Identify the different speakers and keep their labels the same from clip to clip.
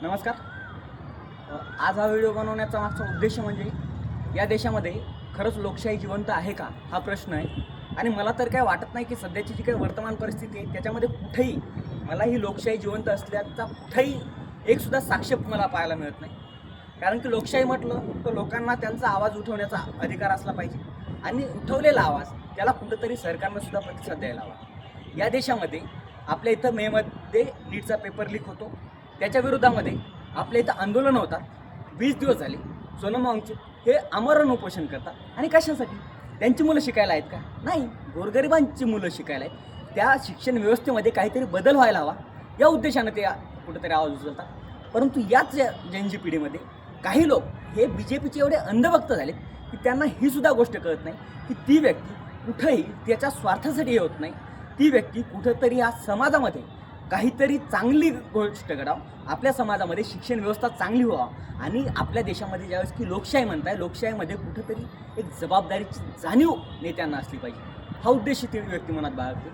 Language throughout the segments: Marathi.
Speaker 1: नमस्कार. आज हा व्हिडिओ बनवण्याचा मागचा उद्देश म्हणजे या देशामध्ये खरंच लोकशाही जिवंत आहे का हा प्रश्न आहे. आणि मला तर काय वाटत नाही की सध्याची जी काही वर्तमान परिस्थिती आहे त्याच्यामध्ये कुठेही मला ही लोकशाही जिवंत असल्याचा कुठेही एकसुद्धा साक्ष मला पाहायला मिळत नाही. कारण की लोकशाही म्हटलं तर लोकांना त्यांचा आवाज उठवण्याचा अधिकार असला पाहिजे आणि उठवलेला आवाज त्याला कुठंतरी सरकारनं सुद्धा प्रतिसाद द्यायला हवा. या देशामध्ये आपल्या इथं मेमध्ये नीटचा पेपर लीक होतो, त्याच्या विरोधामध्ये आपल्या इथं आंदोलन होतात. 20 दिवस झाले सोनम वांगचूक हे आमरण उपोषण करतात आणि कशासाठी? त्यांची मुलं शिकायला आहेत का? नाही, गोरगरिबांची मुलं शिकायला आहेत. त्या शिक्षण व्यवस्थेमध्ये काहीतरी बदल व्हायला हवा या उद्देशानं ते कुठंतरी आवाज उचलतात. परंतु याच जनजी पिढीमध्ये काही लोक हे BJPचे एवढे अंधभक्त झाले की त्यांना ही सुद्धा गोष्ट कळत नाही की ती व्यक्ती कुठंही त्याच्या स्वार्थासाठी होत नाही. ती व्यक्ती कुठंतरी या समाजामध्ये काहीतरी चांगली गोष्ट घडावं, आपल्या समाजामध्ये शिक्षण व्यवस्था चांगली व्हावं आणि आपल्या देशामध्ये ज्यावेळेस की लोकशाही म्हणताय, लोकशाहीमध्ये कुठंतरी एक जबाबदारीची जाणीव नेत्यांना असली पाहिजे. हा उद्देश ती व्यक्ती मनात बाळगते.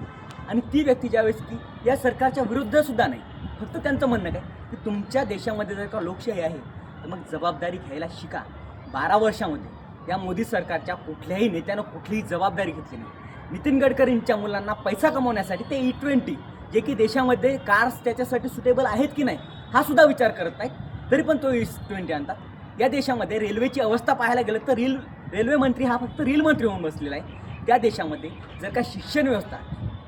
Speaker 1: आणि ती व्यक्ती ज्यावेळेस की या सरकारच्या विरुद्धसुद्धा नाही, फक्त त्यांचं म्हणणं काय की तुमच्या देशामध्ये जर का लोकशाही आहे तर मग जबाबदारी घ्यायला शिका. 12 वर्षामध्ये या मोदी सरकारच्या कुठल्याही नेत्यानं कुठलीही जबाबदारी घेतली नाही. नितीन गडकरींच्या मुलांना पैसा कमवण्यासाठी ते E20 जे की देशामध्ये कार्स त्याच्यासाठी सुटेबल आहेत की नाही हा सुद्धा विचार करत नाहीत, तरी पण तो E20 आणतात. या देशामध्ये रेल्वेची अवस्था पाहायला गेलं तर रेल्वे मंत्री हा फक्त रील मंत्री होऊन बसलेला आहे. त्या देशामध्ये जर का शिक्षण व्यवस्था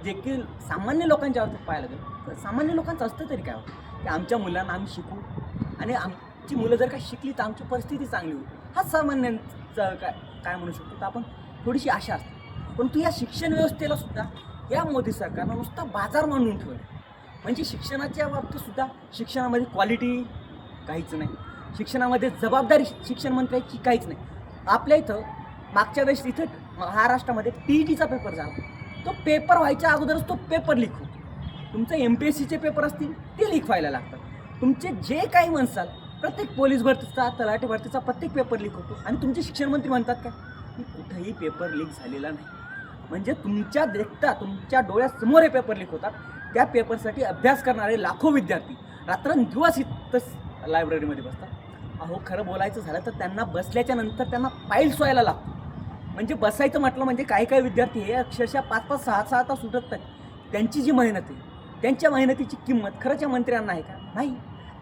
Speaker 1: जे की सामान्य लोकांच्या बाबतीत पाहायला गेलं तर सामान्य लोकांचं असतं तरी काय होतं की आमच्या मुलांना आम्ही शिकू आणि आमची मुलं जर का शिकली तर आमची परिस्थिती चांगली होईल, हा सामान्यांचं काय म्हणू शकतो तर आपण थोडीशी आशा असते. परंतु या शिक्षण व्यवस्थेला सुद्धा या मोदी सरकारनं नुसता बाजार मांडून ठेवला. म्हणजे शिक्षणाच्या बाबतीत सुद्धा शिक्षणामध्ये क्वालिटी काहीच नाही, शिक्षणामध्ये जबाबदारी शिक्षण मंत्र्याची काहीच नाही. आपल्या इथं मागच्या वेळेस इथं महाराष्ट्रामध्ये TETचा पेपर झाला, तो पेपर व्हायच्या अगोदरच तो पेपर लीक होतो. तुमचे MPSCचे पेपर असतील ते लीक व्हायला लागतात. तुमचे जे काही म्हणसाल प्रत्येक पोलीस भरतीचा, तलाठी भरतीचा प्रत्येक पेपर लीक होतो आणि तुमचे शिक्षण मंत्री म्हणतात का की कुठेही पेपर लीक झालेला नाही. म्हणजे तुमच्या डोळ्यासमोर हे पेपर लीक होतात. त्या पेपरसाठी अभ्यास करणारे लाखो विद्यार्थी रात्रंदिवस इथं लायब्ररीमध्ये बसतात. अहो खरं बोलायचं झालं तर त्यांना बसल्याच्या नंतर त्यांना फाईल्स व्हायला लागतो. म्हणजे बसायचं म्हटलं म्हणजे काही विद्यार्थी हे अक्षरशः 5-5, 6-6 तास उठत नाही. त्यांची जी मेहनत आहे त्यांच्या मेहनतीची किंमत खरंच या मंत्र्यांना आहे का? नाही.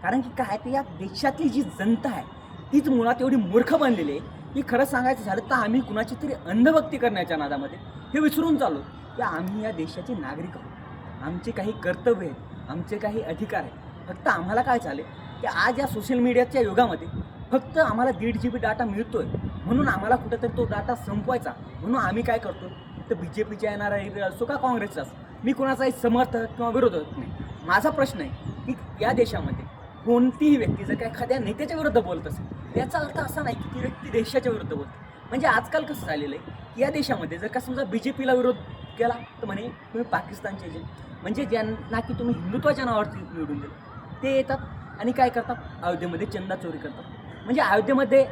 Speaker 1: कारण की काय ते या देशातली जी जनता आहे तीच मुळात एवढी मूर्ख बनलेली आहे की खरं सांगायचं झालं तर आम्ही कुणाची तरी अंधभक्ती करण्याच्या नादामध्ये हे विसरून चाललो की आम्ही या देशाचे नागरिक आहोत. आमचे काही कर्तव्य आहेत, आमचे काही अधिकार आहेत. फक्त आम्हाला काय झाले की आज या सोशल मीडियाच्या युगामध्ये फक्त आम्हाला 1.5 GB डाटा मिळतोय म्हणून आम्हाला कुठंतरी तो डाटा संपवायचा, म्हणून आम्ही काय करतो तर BJPच्या येणारा असो का काँग्रेसचा असो, मी कोणाचाही समर्थक किंवा विरोधक नाही. माझा प्रश्न आहे की या देशामध्ये कोणतीही व्यक्ती जर का एखाद्या नेत्याच्या विरुद्ध बोलत असेल याचा अर्थ असा नाही की ती व्यक्ती देशाच्या विरुद्ध बोलते. म्हणजे आजकाल कसं झालेलं आहे की या देशामध्ये जर का समजा BJPला विरोध केला तर म्हणे तुम्ही पाकिस्तानचे एजंट, म्हणजे ज्यांना की तुम्ही हिंदुत्वाच्या नावावरती निवडून दिलं ते येतात आणि काय करतात, अयोध्येमध्ये चंदा चोरी करतात. म्हणजे अयोध्येमध्ये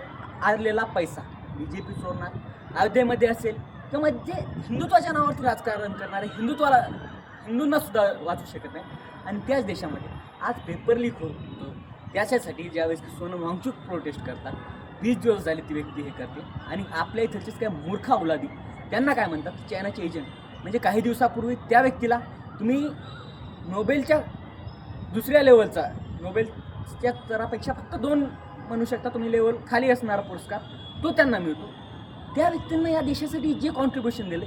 Speaker 1: आलेला पैसा BJP चोरणार, अयोध्येमध्ये असेल किंवा जे हिंदुत्वाच्या नावावरती राजकारण करणारे हिंदूंना सुद्धा वाचू शकत नाही. आणि त्याच देशामध्ये आज पेपर लीक होतो. त्याच्यासाठी ज्यावेळेस सोनम वांगचूक प्रोटेस्ट करतात, 20 दिवस झाले ती व्यक्ती हे करते आणि आपल्या इथलचेच काय मूर्खा औलादी त्यांना काय म्हणतात चायनाचे एजंट. म्हणजे काही दिवसापूर्वी त्या व्यक्तीला तुम्ही नोबेलच्या दुसऱ्या लेवलचा, नोबेलच्या स्तरापेक्षा फक्त 2 म्हणू शकता तुम्ही लेवल खाली असणारा पुरस्कार तो त्यांना मिळतो. त्या व्यक्तींना या देशासाठी जे कॉन्ट्रीब्युशन दिले,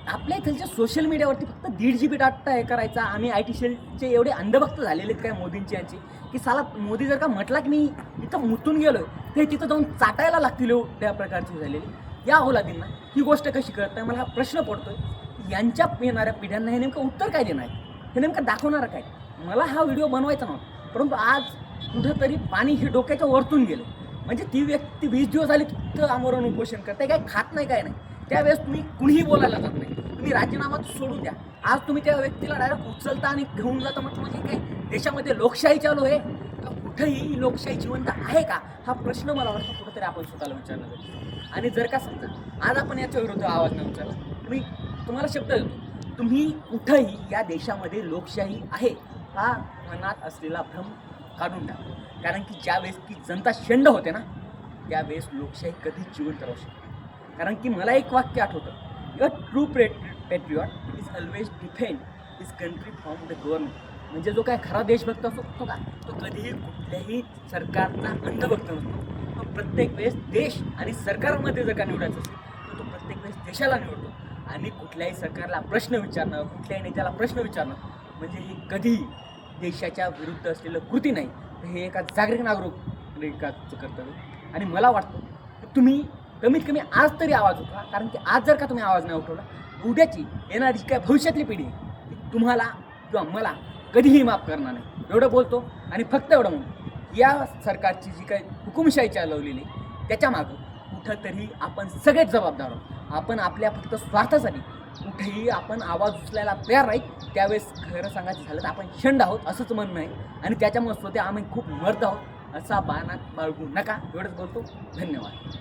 Speaker 1: आपल्या इथलच्या सोशल मीडियावरती फक्त 1.5 GB डाटा हे करायचा. आम्ही IT सेलचे एवढे अंधभक्त झालेले आहेत काय मोदींचे यांचे की साला मोदी जर का म्हटला की मी इथं मुतून गेलोय ते तिथं जाऊन चाटायला लागतील त्या प्रकारची झालेली या औलादींना ही गोष्ट कशी कळत नाही. मला हा प्रश्न पडतोय यांच्या येणाऱ्या पिढ्यांना हे नेमकं उत्तर काय देणार आहे, हे नेमकं दाखवणार काय. मला हा व्हिडिओ बनवायचा नव्हता, परंतु आज कुठंतरी पाणी हे डोक्याच्या वरतून गेलं. म्हणजे ती व्यक्ती 20 दिवस झाली तिथं आमरण उपोषण करते, काय खात नाही काय नाही. त्यावेळेस तुम्ही कुणीही बोलायला जात नाही, तुम्ही राजीनामा सोडून द्या. आज तुम्ही त्या व्यक्तीला डायरेक्ट उचलता आणि घेऊन जाता म्हटलं म्हणजे काय देशामध्ये लोकशाही चालू आहे का? कुठेही लोकशाही जिवंत आहे का हा प्रश्न मला वाटतं कुठंतरी आपण स्वतःला विचारला जातो. आणि जर का समजा आज आपण याच्या विरुद्ध आवाज न उचलला, तुम्हाला शब्द देतो, तुम्ही कुठंही या देशामध्ये लोकशाही आहे हा मनात असलेला भ्रम काढून टाका. कारण की ज्यावेळेस की जनता शेंड होते ना, त्यावेळेस लोकशाही कधीच जिवंत राहू शकते. कारण की मला एक वाक्य आठवतं, your true patriot is always defend his country from the government. म्हणजे जो काय खरा देशभक्त असतो तो का, तो कधीही कुठल्याही सरकारचा अंधभक्त नसतो. तो प्रत्येक वेळेस देश आणि सरकारमध्ये जर का निवडायचं असेल तर तो प्रत्येक वेळेस देशाला निवडतो. आणि कुठल्याही सरकारला प्रश्न विचारणं, कुठल्याही नेत्याला प्रश्न विचारणं म्हणजे हे कधीही देशाच्या विरुद्ध असलेलं कृती नाही, तर हे एका जागतिक नागरिकाचं कर्तव्य. आणि मला वाटतं की तुम्ही कमीत कमी आज तरी आवाज उठवा. कारण की आज जर का तुम्ही आवाज नाही उठवला, उद्याची येणारी काय भविष्यातली पिढी आहे, ती तुम्हाला किंवा मला कधीही माफ करणार नाही. एवढं बोलतो आणि फक्त एवढं म्हणतो, या सरकारची जी काही हुकुमशाही चालवलेली त्याच्यामागं कुठंतरी आपण सगळेच जबाबदार आहोत. आपण आपल्या फक्त स्वार्थासाठी कुठेही आपण आवाज उचलायला तयार नाही. त्यावेळेस खरं सांगायचं झालं तर आपण शंड आहोत असंच म्हणणं आहे. आणि त्याच्यामुळे स्वतः आम्ही खूप मर्द आहोत असा बाणात बाळगू नका. एवढंच बोलतो. धन्यवाद.